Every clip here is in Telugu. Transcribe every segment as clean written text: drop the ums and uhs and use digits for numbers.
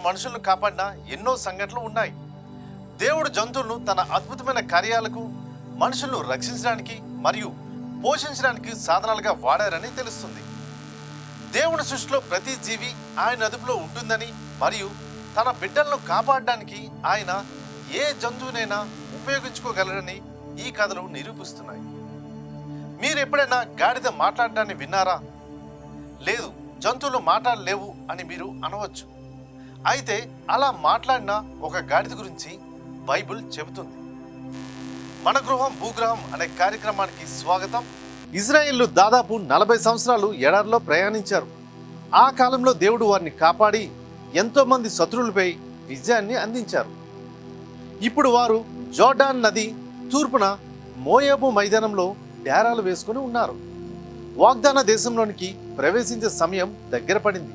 మనుషులను కాపాడిన ఎన్నో సంఘటనలు ఉన్నాయి. దేవుడు జంతువులను తన అద్భుతమైన కార్యాలకు, మనుషులను రక్షించడానికి మరియు పోషించడానికి సాధనాలుగా వాడారని తెలుస్తుంది. దేవుని సృష్టిలో ప్రతి జీవి ఆయన అదుపులో ఉంటుందని మరియు తన బిడ్డలను కాపాడడానికి ఆయన ఏ జంతువునైనా ఉపయోగించుకోగలరని ఈ కథలు నిరూపిస్తున్నాయి. మీరు ఎప్పుడైనా గాడిద మాట్లాడడాన్ని విన్నారా? లేదు, జంతువులు మాట్లాడలేవు అని మీరు అనవచ్చు. అయితే అలా మాట్లాడిన ఒక గాడిద గురించి బైబిల్ చెబుతుంది. మన గృహం భూగ్రహం అనే కార్యక్రమానికి స్వాగతం. ఇజ్రాయేళ్లు దాదాపు 40 సంవత్సరాలు ఎడారిలో ప్రయాణించారు. ఆ కాలంలో దేవుడు వారిని కాపాడి ఎంతో మంది శత్రువులపై విజయాన్ని అందించారు. ఇప్పుడు వారు జోర్డాన్ నది తూర్పున మోయాబు మైదానంలో డేరాలు వేసుకుని ఉన్నారు. వాగ్దాన దేశంలోనికి ప్రవేశించే సమయం దగ్గర పడింది.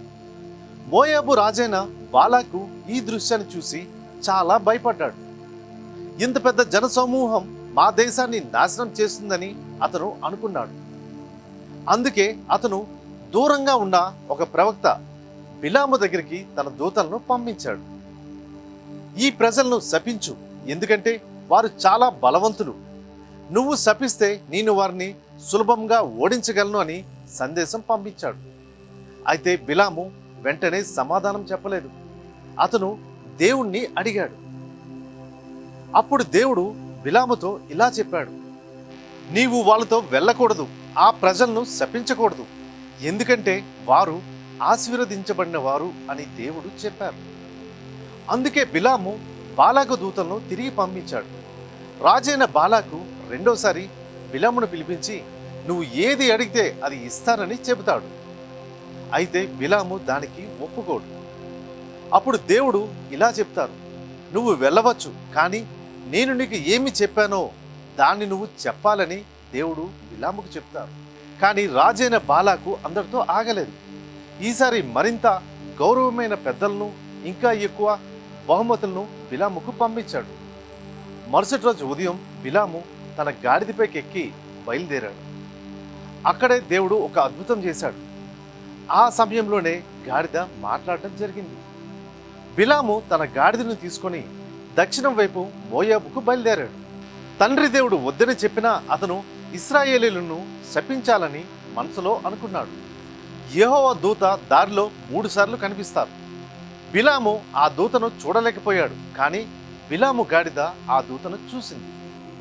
మోయాబు రాజైన బాలాకు ఈ దృశ్యాన్ని చూసి చాలా భయపడ్డాడు. ఇంత పెద్ద జనసమూహం మా దేశాన్ని నాశనం చేస్తుందని అతను అనుకున్నాడు. అందుకే అతను దూరంగా ఉన్న ఒక ప్రవక్త బిలాము దగ్గరికి తన దూతలను పంపించాడు. ఈ ప్రజలను శపించు, ఎందుకంటే వారు చాలా బలవంతులు. నువ్వు శపిస్తే నేను వారిని సులభంగా ఓడించగలను అని సందేశం పంపించాడు. అయితే బిలాము వెంటనే సమాధానం చెప్పలేదు. అతను దేవుణ్ణి అడిగాడు. అప్పుడు దేవుడు బిలాముతో ఇలా చెప్పాడు, నీవు వాళ్ళతో వెళ్ళకూడదు, ఆ ప్రజలను శపించకూడదు, ఎందుకంటే వారు ఆశీర్వదించబడిన వారు అని దేవుడు చెప్పారు. అందుకే బిలాము బాలాకు దూతలను తిరిగి పంపించాడు. రాజైన బాలాకు రెండోసారి బిలామును పిలిపించి నువ్వు ఏది అడిగితే అది ఇస్తానని చెబుతాడు. అయితే బిలాము దానికి ఒప్పుకోడు. అప్పుడు దేవుడు ఇలా చెప్తారు, నువ్వు వెళ్ళవచ్చు, కానీ నేను నీకు ఏమి చెప్పానో దాన్ని నువ్వు చెప్పాలని దేవుడు బిలాముకు చెప్తారు. కానీ రాజైన బాలాకు అందరితో ఆగలేదు. ఈసారి మరింత గౌరవమైన పెద్దలను, ఇంకా ఎక్కువ బహుమతులను బిలాముకు పంపించాడు. మరుసటి రోజు ఉదయం బిలాము తన గాడిదపైకి ఎక్కి బయలుదేరాడు. అక్కడే దేవుడు ఒక అద్భుతం చేశాడు. ఆ సమయంలోనే గాడిద మాట్లాడటం జరిగింది. బిలాము తన గాడిదను తీసుకొని దక్షిణం వైపు మోయాబుకు బయలుదేరాడు. తండ్రి దేవుడు వద్దని చెప్పినా అతను ఇశ్రాయేలీయులను శపించాలని మనసులో అనుకున్నాడు. యెహోవా దూత దారిలో 3 సార్లు కనిపిస్తారు. బిలాము ఆ దూతను చూడలేకపోయాడు, కానీ బిలాము గాడిద ఆ దూతను చూసింది.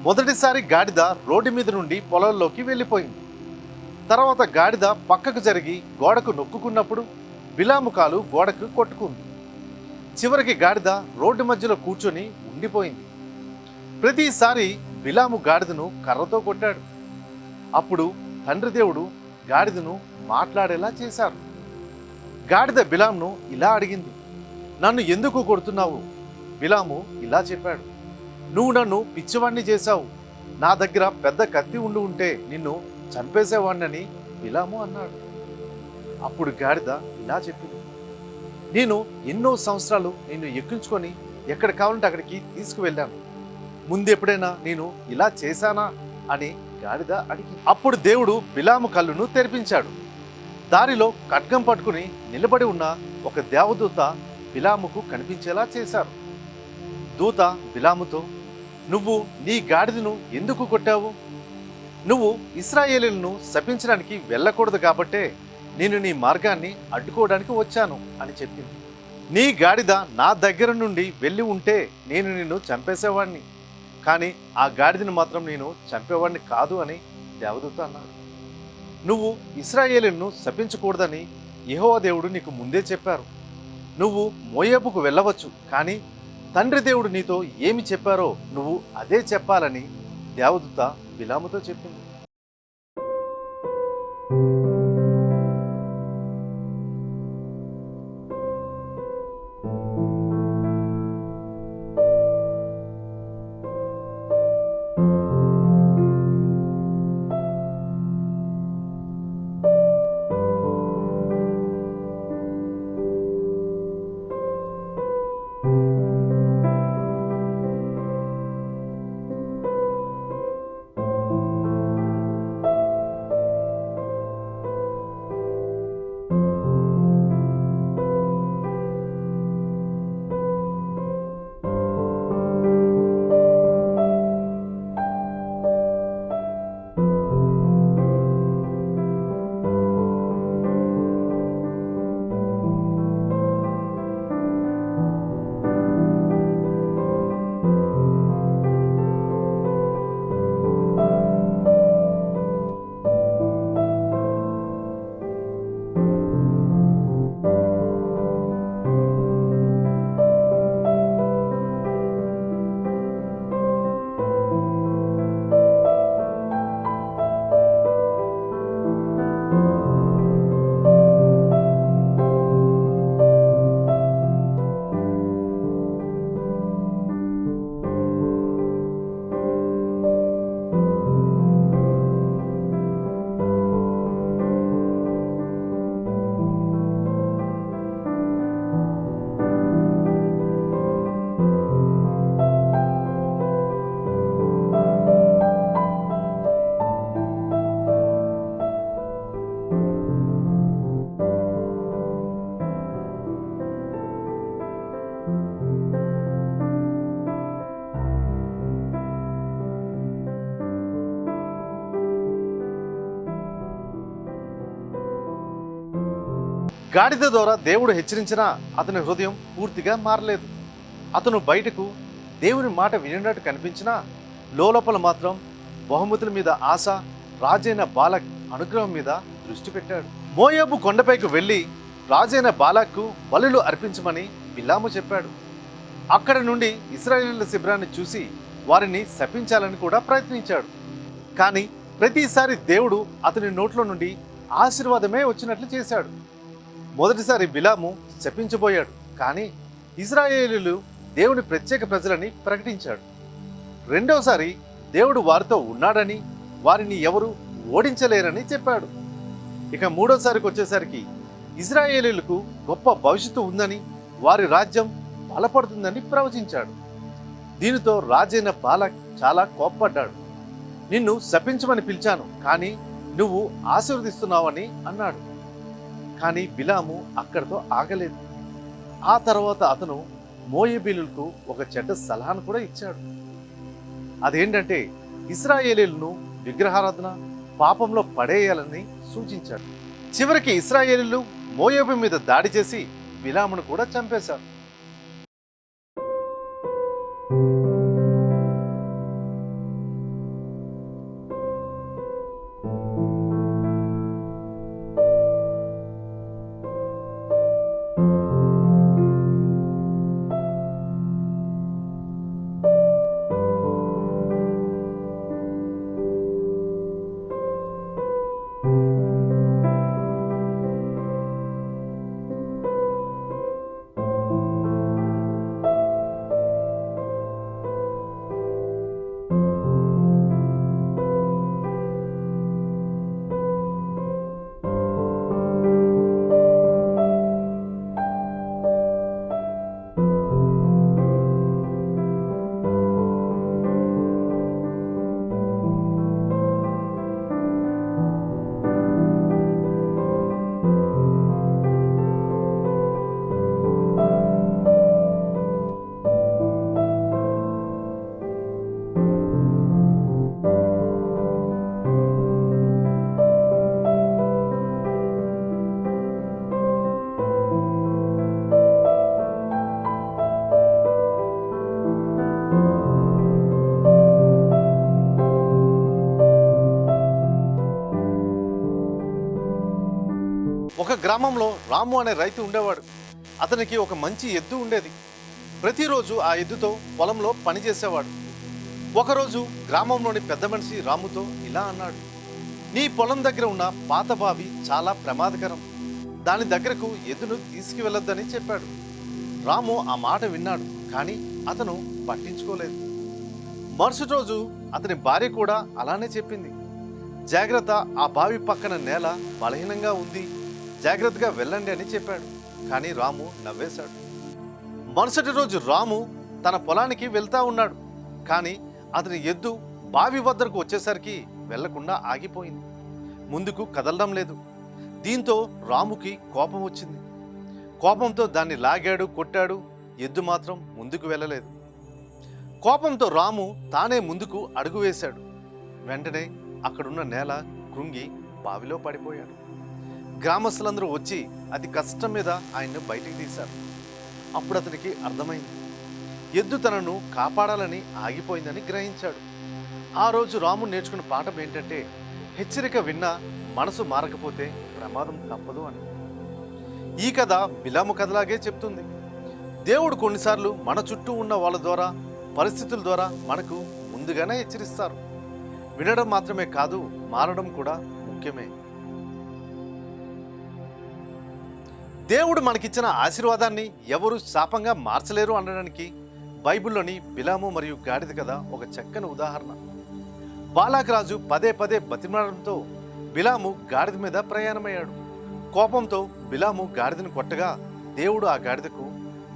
మొదటిసారి గాడిద రోడ్డు మీద నుండి పొలంలోకి వెళ్ళిపోయింది. తర్వాత గాడిద పక్కకు జరిగి గోడకు నొక్కుకున్నప్పుడు బిలాము కాలు గోడకు కొట్టుకుంది. చివరికి గాడిద రోడ్డు మధ్యలో కూర్చొని ఉండిపోయింది. ప్రతిసారి బిలాము గాడిదను కర్రతో కొట్టాడు. అప్పుడు తండ్రి దేవుడు గాడిదను మాట్లాడేలా చేశారు. గాడిద బిలామును ఇలా అడిగింది, నన్ను ఎందుకు కొడుతున్నావు? బిలాము ఇలా చెప్పాడు, నువ్వు నన్ను పిచ్చివాణ్ణి చేశావు. నా దగ్గర పెద్ద కత్తి ఉంటే నిన్ను చంపేసేవాణ్ణని బిలాము అన్నాడు. అప్పుడు గాడిద ఇలా చెప్పింది, నేను ఎన్నో సంవత్సరాలు నిన్ను ఎక్కించుకొని ఎక్కడ కావాలంటే అక్కడికి తీసుకువెళ్ళాను. ముందెప్పుడైనా నేను ఇలా చేశానా అని గాడిద అడిగి. అప్పుడు దేవుడు బిలాము కళ్ళును తెరిపించాడు. దారిలో ఖడ్గం పట్టుకుని నిలబడి ఉన్న ఒక దేవదూత బిలాముకు కనిపించేలా చేశారు. దూత బిలాముతో, నువ్వు నీ గాడిదను ఎందుకు కొట్టావు? నువ్వు ఇశ్రాయేలీయులను శపించడానికి వెళ్ళకూడదు కాబట్టే నేను నీ మార్గాన్ని అడ్డుకోవడానికి వచ్చాను అని చెప్పింది. నీ గాడిద నా దగ్గర నుండి వెళ్ళి ఉంటే నేను నిన్ను చంపేసేవాడిని, కానీ ఆ గాడిదను మాత్రం నేను చంపేవాడిని కాదు అని దేవదూత అన్నాడు. నువ్వు ఇశ్రాయేలీయులను శపించకూడదని యెహోవా దేవుడు నీకు ముందే చెప్పారు. నువ్వు మోయాబుకు వెళ్ళవచ్చు, కానీ తండ్రి దేవుడు నీతో ఏమి చెప్పారో నువ్వు అదే చెప్పాలని దేవదూత బిలాముతో చెప్పింది. గాడిద ద్వారా దేవుడు హెచ్చరించినా అతని హృదయం పూర్తిగా మారలేదు. అతను బయటకు దేవుని మాట వినినట్టు కనిపించినా లోపల మాత్రం బహుమతుల మీద ఆశ, రాజైన బాలక్ అనుగ్రహం మీద దృష్టి పెట్టాడు. మోయాబు కొండపైకి వెళ్ళి రాజైన బాలాక్కు బలులు అర్పించమని బిలాము చెప్పాడు. అక్కడ నుండి ఇశ్రాయేలీయుల శిబిరాన్ని చూసి వారిని శపించాలని కూడా ప్రయత్నించాడు. కానీ ప్రతిసారి దేవుడు అతని నోట్లో నుండి ఆశీర్వాదమే వచ్చినట్లు చేశాడు. మొదటిసారి బిలాము శపించబోయాడు, కానీ ఇశ్రాయేలీయులు దేవుని ప్రత్యేక ప్రజలని ప్రకటించాడు. రెండోసారి దేవుడు వారితో ఉన్నాడని, వారిని ఎవరు ఓడించలేరని చెప్పాడు. ఇక మూడోసారికి వచ్చేసరికి ఇశ్రాయేలీయులకు గొప్ప భవిష్యత్తు ఉందని, వారి రాజ్యం బలపడుతుందని ప్రవచించాడు. దీనితో రాజైన బాలక్ చాలా కోప్పడ్డాడు. నిన్ను శపించమని పిలిచాను, కానీ నువ్వు ఆశీర్వదిస్తున్నావని అన్నాడు. కానీ బిలాము అక్కడితో ఆగలేదు. ఆ తర్వాత అతను మోయాబీయులకు ఒక చెడ్డ సలహాను కూడా ఇచ్చాడు. అదేంటంటే ఇశ్రాయేలీయులను విగ్రహారాధన, పాపంలో పడేయాలని సూచించాడు. చివరికి ఇశ్రాయేలీయులు మోయాబు మీద దాడి చేసి బిలామును కూడా చంపేశారు. ఒక గ్రామంలో రాము అనే రైతు ఉండేవాడు. అతనికి ఒక మంచి ఎద్దు ఉండేది. ప్రతిరోజు ఆ ఎద్దుతో పొలంలో పనిచేసేవాడు. ఒకరోజు గ్రామంలోని పెద్ద మనిషి రాముతో ఇలా అన్నాడు: నీ పొలం దగ్గర ఉన్న పాత బావి చాలా ప్రమాదకరం, దాని దగ్గరకు ఎద్దును తీసుకువెళ్ళొద్దని చెప్పాడు. రాము ఆ మాట విన్నాడు, కానీ అతను పట్టించుకోలేదు. మరుసటి రోజు అతని భార్య కూడా అలానే చెప్పింది. జాగ్రత్త, ఆ బావి పక్కన నేల బలహీనంగా ఉంది, జాగ్రత్తగా వెళ్ళండి అని చెప్పాడు. కానీ రాము నవ్వేశాడు. మరుసటి రోజు రాము తన పొలానికి వెళ్తా ఉన్నాడు. కానీ అతని ఎద్దు బావి వద్దకు వచ్చేసరికి వెళ్లకుండా ఆగిపోయింది. ముందుకు కదలడం లేదు. దీంతో రాముకి కోపం వచ్చింది. కోపంతో దాన్ని లాగాడు, కొట్టాడు. ఎద్దు మాత్రం ముందుకు వెళ్ళలేదు. కోపంతో రాము తానే ముందుకు అడుగు వేశాడు. వెంటనే అక్కడున్న నేల కృంగి బావిలో పడిపోయాడు. గ్రామస్తులందరూ వచ్చి అతి కష్టం మీద ఆయన్ను బయటికి తీశారు. అప్పుడు అతనికి అర్థమైంది, ఎద్దు తనను కాపాడాలని ఆగిపోయిందని గ్రహించాడు. ఆ రోజు రాము నేర్చుకున్న పాఠం ఏంటంటే, హెచ్చరిక విన్నా మనసు మారకపోతే ప్రమాదం తప్పదు అని. ఈ కథ బిలాము కథలాగే చెప్తుంది. దేవుడు కొన్నిసార్లు మన చుట్టూ ఉన్న వాళ్ళ ద్వారా, పరిస్థితుల ద్వారా మనకు ముందుగానే హెచ్చరిస్తారు. వినడం మాత్రమే కాదు, మారడం కూడా ముఖ్యమే. దేవుడు మనకిచ్చిన ఆశీర్వాదాన్ని ఎవరు శాపంగా మార్చలేరు అనడానికి బైబిల్లోని బిలాము మరియు గాడిద కథ ఒక చక్కని ఉదాహరణ. బాలాక్ రాజు పదే పదే బతిమాలడంతో బిలాము గాడిద మీద ప్రయాణమయ్యాడు. కోపంతో బిలాము గాడిదను కొట్టగా దేవుడు ఆ గాడిదకు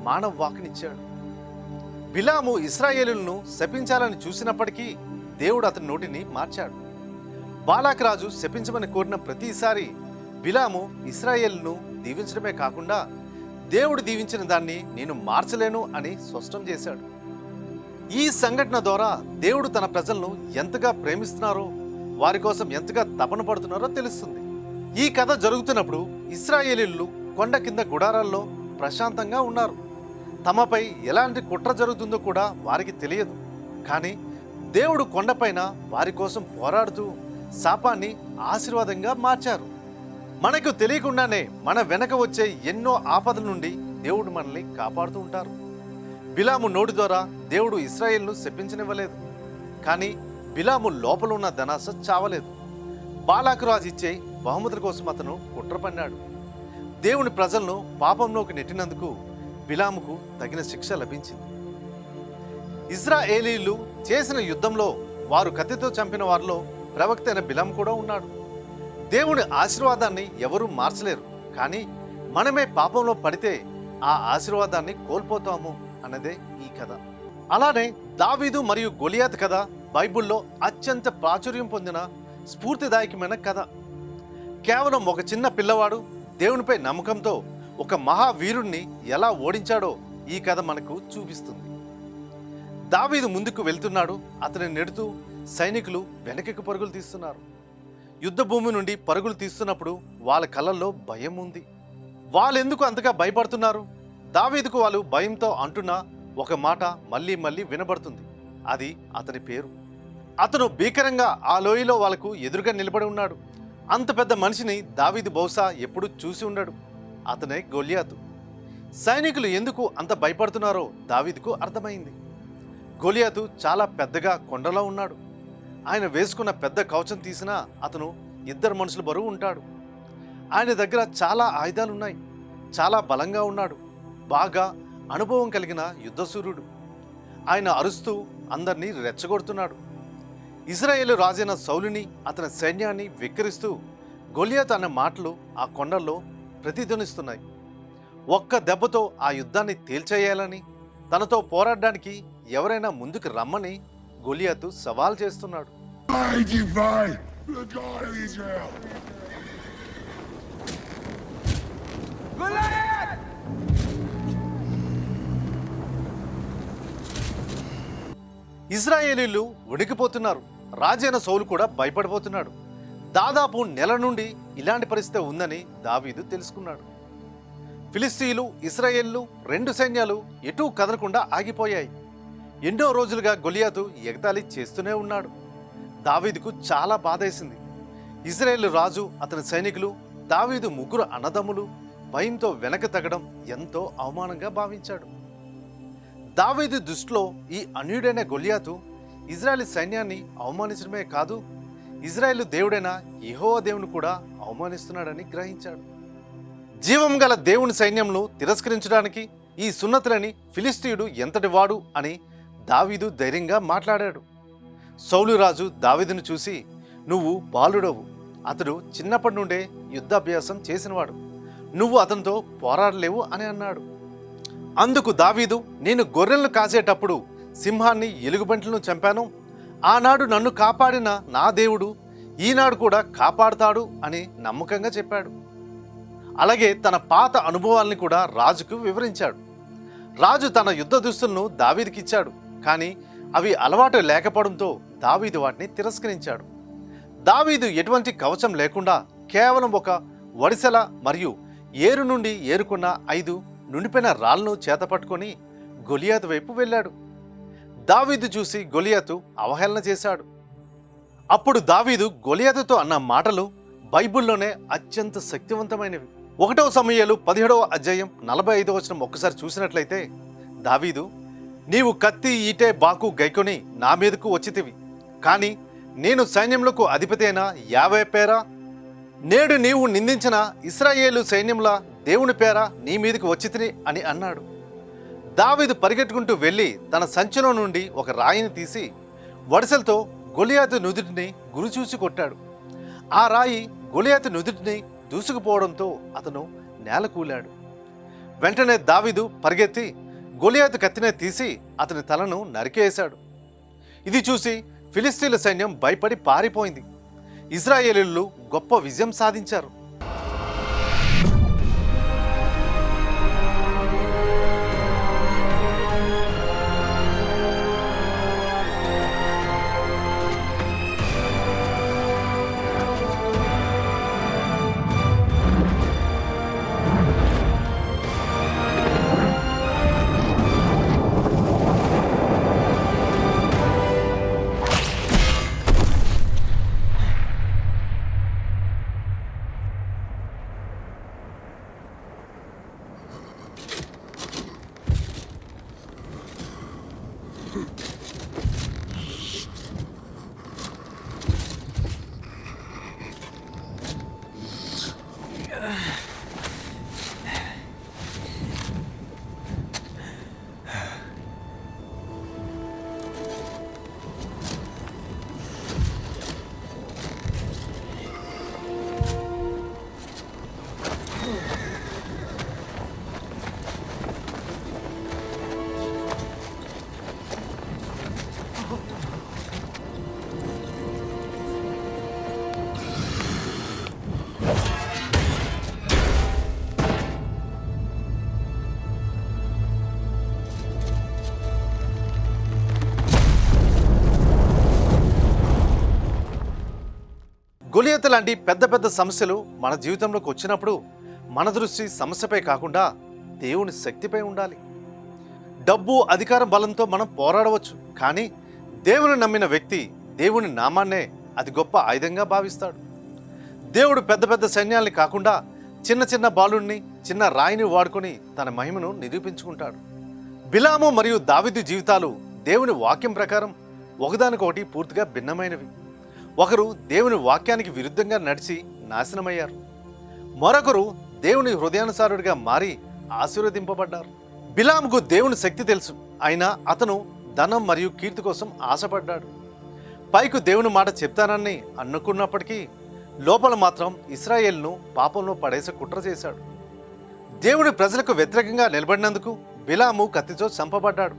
మానవ వాక్కునిచ్చాడు. బిలాము ఇశ్రాయేలులను శపించాలని చూసినప్పటికీ దేవుడు అతని నోటిని మార్చాడు. బాలాక్ రాజు శపించమని కోరిన ప్రతిసారి బిలాము ఇశ్రాయేలును దీవించడమే కాకుండా దేవుడు దీవించిన దాన్ని నేను మార్చలేను అని స్పష్టం చేశాడు. ఈ సంఘటన ద్వారా దేవుడు తన ప్రజలను ఎంతగా ప్రేమిస్తున్నారో, వారి కోసం ఎంతగా తపన పడుతున్నారో తెలుస్తుంది. ఈ కథ జరుగుతున్నప్పుడు ఇశ్రాయేలీయులు కొండ కింద గుడారాల్లో ప్రశాంతంగా ఉన్నారు. తమపై ఎలాంటి కుట్ర జరుగుతుందో కూడా వారికి తెలియదు. కానీ దేవుడు కొండపైన వారి కోసం పోరాడుతూ శాపాన్ని ఆశీర్వాదంగా మార్చారు. మనకు తెలియకుండానే మన వెనక వచ్చే ఎన్నో ఆపదల నుండి దేవుడు మనల్ని కాపాడుతూ ఉంటారు. బిలాము నోటి ద్వారా దేవుడు ఇశ్రాయేలును శపించనివ్వలేదు. కానీ బిలాము లోపల ఉన్న ధనాస చావలేదు. బాలాకు రాజు ఇచ్చే బహుమతుల కోసం అతను కుట్ర పన్నాడు. దేవుని ప్రజలను పాపంలోకి నెట్టినందుకు బిలాముకు తగిన శిక్ష లభించింది. ఇశ్రాయేలీయులు చేసిన యుద్ధంలో వారు కత్తితో చంపిన వారిలో ప్రవక్త అయిన బిలాము కూడా ఉన్నాడు. దేవుని ఆశీర్వాదాన్ని ఎవరూ మార్చలేరు. కానీ మనమే పాపంలో పడితే ఆ ఆశీర్వాదాన్ని కోల్పోతాము అన్నదే ఈ కథ. అలానే దావీదు మరియు గొలియాతు కథ బైబిల్లో అత్యంత ప్రాచుర్యం పొందిన స్ఫూర్తిదాయకమైన కథ. కేవలం ఒక చిన్న పిల్లవాడు దేవునిపై నమ్మకంతో ఒక మహావీరుణ్ణి ఎలా ఓడించాడో ఈ కథ మనకు చూపిస్తుంది. దావీదు ముందుకు వెళ్తున్నాడు. అతని నెడుతూ సైనికులు వెనకకు పరుగులు తీస్తున్నారు. యుద్ధ భూమి నుండి పరుగులు తీస్తున్నప్పుడు వాళ్ళ కళ్ళల్లో భయం ఉంది. వాళ్ళెందుకు అంతగా భయపడుతున్నారు? దావీదుకు వాళ్ళు భయంతో అంటున్న ఒక మాట మళ్ళీ మళ్ళీ వినబడుతుంది. అది అతని పేరు. అతను భీకరంగా ఆ లోయలో వాళ్ళకు ఎదురుగా నిలబడి ఉన్నాడు. అంత పెద్ద మనిషిని దావీదు బహుశా ఎప్పుడు చూసి ఉండడు. అతనే గొలియాతు. సైనికులు ఎందుకు అంత భయపడుతున్నారో దావీదుకు అర్థమైంది. గొలియాతు చాలా పెద్దగా కొండలో ఉన్నాడు. ఆయన వేసుకున్న పెద్ద కవచం తీసినా అతను 2 మనుషుల బరువు ఉంటాడు. ఆయన దగ్గర చాలా ఆయుధాలున్నాయి. చాలా బలంగా ఉన్నాడు. బాగా అనుభవం కలిగిన యుద్ధసూరుడు. ఆయన అరుస్తూ అందరినీ రెచ్చగొడుతున్నాడు. ఇశ్రాయేలు రాజైన సౌలుని అతని సైన్యాన్ని వెక్కిరిస్తూ గొలియాతు అనే మాటలు ఆ కొండల్లో ప్రతిధ్వనిస్తున్నాయి. ఒక్క దెబ్బతో ఆ యుద్ధాన్ని తేల్చేయాలని, తనతో పోరాడడానికి ఎవరైనా ముందుకు రమ్మని గొలియాతు సవాల్ చేస్తున్నాడు. ఇశ్రాయేలీలు ఉడికిపోతున్నారు. రాజైన సౌలు కూడా భయపడిపోతున్నాడు. దాదాపు నెల నుండి ఇలాంటి పరిస్థితి ఉందని దావీదు తెలుసుకున్నాడు. ఫిలిస్తీయులు, ఇశ్రాయేళ్లు 2 సైన్యాలు ఎటూ కదలకుండా ఆగిపోయాయి. ఎన్నో రోజులుగా గొలియాతు ఎగతాళి చేస్తూనే ఉన్నాడు. దావీదుకు చాలా బాధేసింది. ఇశ్రాయేలు రాజు, అతని సైనికులు, దావీదు 3 అన్నదమ్ములు భయంతో వెనక తగ్గడం ఎంతో అవమానంగా భావించాడు. దావీదు దృష్టిలో ఈ అన్యుడైన గొలియాతు ఇజ్రాయేల్ సైన్యాన్ని అవమానించడమే కాదు, ఇజ్రాయేలు దేవుడైన యెహోవా దేవుని కూడా అవమానిస్తున్నాడని గ్రహించాడు. జీవం గల దేవుని సైన్యంను తిరస్కరించడానికి ఈ సున్నతులని ఫిలిస్తీయుడు ఎంతటి వాడు అని దావీదు ధైర్యంగా మాట్లాడాడు. సౌలు రాజు దావీదును చూసి, నువ్వు బాలుడవు, అతడు చిన్నప్పటి నుండే యుద్ధాభ్యాసం చేసినవాడు, నువ్వు అతనితో పోరాడలేవు అని అన్నాడు. అందుకు దావీదు, నేను గొర్రెలను కాసేటప్పుడు సింహాన్ని, ఎలుగుబంట్లను చంపాను. ఆనాడు నన్ను కాపాడిన నా దేవుడు ఈనాడు కూడా కాపాడుతాడు అని నమ్మకంగా చెప్పాడు. అలాగే తన పాత అనుభవాల్ని కూడా రాజుకు వివరించాడు. రాజు తన యుద్ధ దుస్తులను దావీదుకి ఇచ్చాడు. కానీ అవి అలవాటు లేకపోవడంతో దావీదు వాటిని తిరస్కరించాడు. దావీదు ఎటువంటి కవచం లేకుండా కేవలం ఒక వడిసెల మరియు ఏరు నుండి ఏరుకున్న 5 నుండిపోయిన రాళ్లను చేతపట్టుకొని గొలియాతు వైపు వెళ్ళాడు. దావీదు చూసి గొలియాతు అవహేళన చేశాడు. అప్పుడు దావీదు గొలియాతుతో అన్న మాటలు బైబిల్లోనే అత్యంత శక్తివంతమైనవి. 1 సమూయేలు 17వ అధ్యాయం 45వ వచనం ఒక్కసారి చూసినట్లయితే, దావీదు, నీవు కత్తి, ఈటె, బాకు గైకొని నా మీదకు వచ్చితివి. కానీ నేను సైన్యములకు అధిపతి అయిన యావే పేరా, నేడు నీవు నిందించిన ఇశ్రాయేలు సైన్యముల దేవుని పేర నీ మీదకి వచ్చితిని అని అన్నాడు. దావీదు పరిగెట్టుకుంటూ వెళ్ళి తన సంచిలో నుండి ఒక రాయిని తీసి వడిసెలతో గొలియాతు నుదుటిని గురిచూసి కొట్టాడు. ఆ రాయి గొలియాతు నుదుటిని దూసుకుపోవడంతో అతను నేల కూలాడు. వెంటనే దావీదు పరిగెత్తి గొలియాతు కత్తినే తీసి అతని తలను నరికేశాడు. ఇది చూసి ఫిలిస్తీన్ల సైన్యం భయపడి పారిపోయింది. ఇశ్రాయేలీయులు గొప్ప విజయం సాధించారు. గొలియతు లాంటి పెద్ద పెద్ద సమస్యలు మన జీవితంలోకి వచ్చినప్పుడు మన దృష్టి సమస్యపై కాకుండా దేవుని శక్తిపై ఉండాలి. డబ్బు, అధికారం, బలంతో మనం పోరాడవచ్చు, కానీ దేవుని నమ్మిన వ్యక్తి దేవుని నామాన్నే అది గొప్ప ఆయుధంగా భావిస్తాడు. దేవుడు పెద్ద పెద్ద సైన్యాల్ని కాకుండా చిన్న చిన్న బాలుణ్ణి, చిన్న రాయిని వాడుకొని తన మహిమను నిరూపించుకుంటాడు. బిలాము మరియు దావీదు జీవితాలు దేవుని వాక్యం ప్రకారం ఒకదానికొకటి పూర్తిగా భిన్నమైనవి. ఒకరు దేవుని వాక్యానికి విరుద్ధంగా నడిచి నాశనమయ్యారు, మరొకరు దేవుని హృదయానుసారుడిగా మారి ఆశీర్వదింపబడ్డారు. బిలాముకు దేవుని శక్తి తెలుసు, అయినా అతను ధనం మరియు కీర్తి కోసం ఆశపడ్డాడు. పైకి దేవుని మాట చెప్తానని అనుకున్నప్పటికీ లోపల మాత్రం ఇశ్రాయేలును పాపంలో పడేసి కుట్ర చేశాడు. దేవుని ప్రజలకు వ్యతిరేకంగా నిలబడినందుకు బిలాము కత్తితో చంపబడ్డాడు.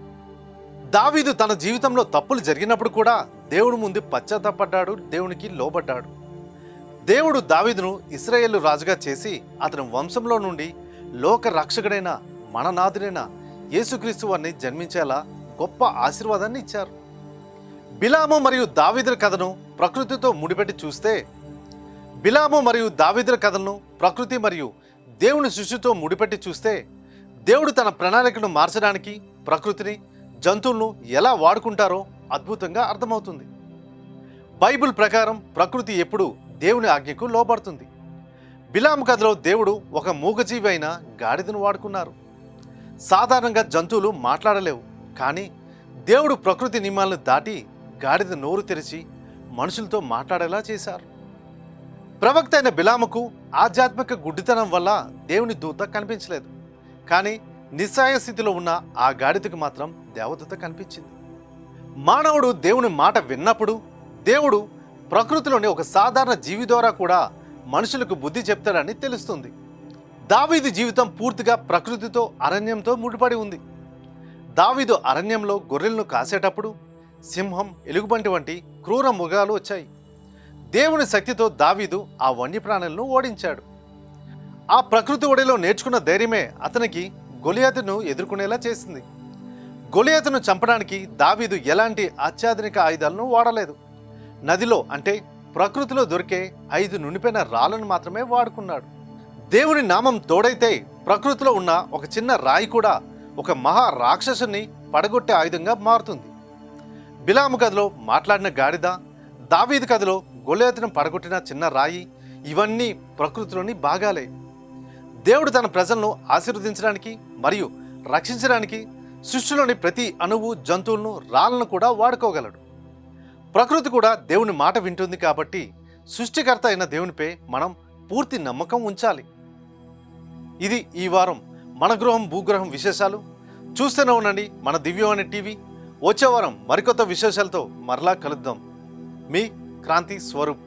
దావీదు తన జీవితంలో తప్పులు జరిగినప్పుడు కూడా దేవుడి ముందు పశ్చాత్తాపడ్డాడు, దేవునికి లోబడ్డాడు. దేవుడు దావీదును ఇశ్రాయేలు రాజుగా చేసి అతని వంశంలో నుండి లోక రక్షకుడైన మన నాథుడైన యేసుక్రీస్తు వారిని జన్మించేలా గొప్ప ఆశీర్వాదాన్ని ఇచ్చారు. బిలాము మరియు దావీదుల కథను ప్రకృతితో ముడిపెట్టి చూస్తే, బిలాము మరియు దావీదుల కథలను ప్రకృతి మరియు దేవుని సృష్టితో ముడిపెట్టి చూస్తే, దేవుడు తన ప్రణాళికను మార్చడానికి ప్రకృతిని, జంతువులను ఎలా వాడుకుంటారో అద్భుతంగా అర్థమవుతుంది. బైబిల్ ప్రకారం ప్రకృతి ఎప్పుడు దేవుని ఆజ్ఞకు లోబడుతుంది. బిలాము కథలో దేవుడు ఒక మూగజీవి అయిన గాడిదను వాడుకున్నారు. సాధారణంగా జంతువులు మాట్లాడలేవు, కానీ దేవుడు ప్రకృతి నియమాలను దాటి గాడిద నోరు తెరిచి మనుషులతో మాట్లాడేలా చేశారు. ప్రవక్త అయిన బిలాముకు ఆధ్యాత్మిక గుడ్డితనం వల్ల దేవుని దూత కనిపించలేదు, కానీ నిస్సహాయ స్థితిలో ఉన్న ఆ గాడిదకు మాత్రం దేవదూత కనిపించింది. మానవుడు దేవుని మాట విన్నప్పుడు దేవుడు ప్రకృతిలోని ఒక సాధారణ జీవి ద్వారా కూడా మనుషులకు బుద్ధి చెప్తాడని తెలుస్తుంది. దావీదు జీవితం పూర్తిగా ప్రకృతితో, అరణ్యంతో ముడిపడి ఉంది. దావీదు అరణ్యంలో గొర్రెలను కాసేటప్పుడు సింహం, ఎలుగుబంటి వంటి క్రూర మృగాలు వచ్చాయి. దేవుని శక్తితో దావీదు ఆ వన్యప్రాణులను ఓడించాడు. ఆ ప్రకృతి ఒడిలో నేర్చుకున్న ధైర్యమే అతనికి గొలియాతును ఎదుర్కొనేలా చేసింది. గొలియాతును చంపడానికి దావీదు ఎలాంటి అత్యాధునిక ఆయుధాలను వాడలేదు. నదిలో అంటే ప్రకృతిలో దొరికే 5 నునిపోయిన రాళ్లను మాత్రమే వాడుకున్నాడు. దేవుని నామం తోడైతే ప్రకృతిలో ఉన్న ఒక చిన్న రాయి కూడా ఒక మహా రాక్షసుని పడగొట్టే ఆయుధంగా మారుతుంది. బిలాము కథలో మాట్లాడిన గాడిద, దావీదు కథలో గొలియాతును పడగొట్టిన చిన్న రాయి, ఇవన్నీ ప్రకృతిలోని భాగాలే. దేవుడు తన ప్రజలను ఆశీర్వదించడానికి మరియు రక్షించడానికి సృష్టిలోని ప్రతి అణువు, జంతువులను, రాళ్లను కూడా వాడుకోగలడు. ప్రకృతి కూడా దేవుని మాట వింటుంది కాబట్టి సృష్టికర్త అయిన దేవునిపై మనం పూర్తి నమ్మకం ఉంచాలి. ఇది ఈ వారం మన గృహం భూగ్రహం విశేషాలు. చూస్తూనే ఉండండి మన దివ్యవాణి టీవీ. వచ్చే వారం మరికొత్త విశేషాలతో మరలా కలుద్దాం. మీ క్రాంతి స్వరూప్.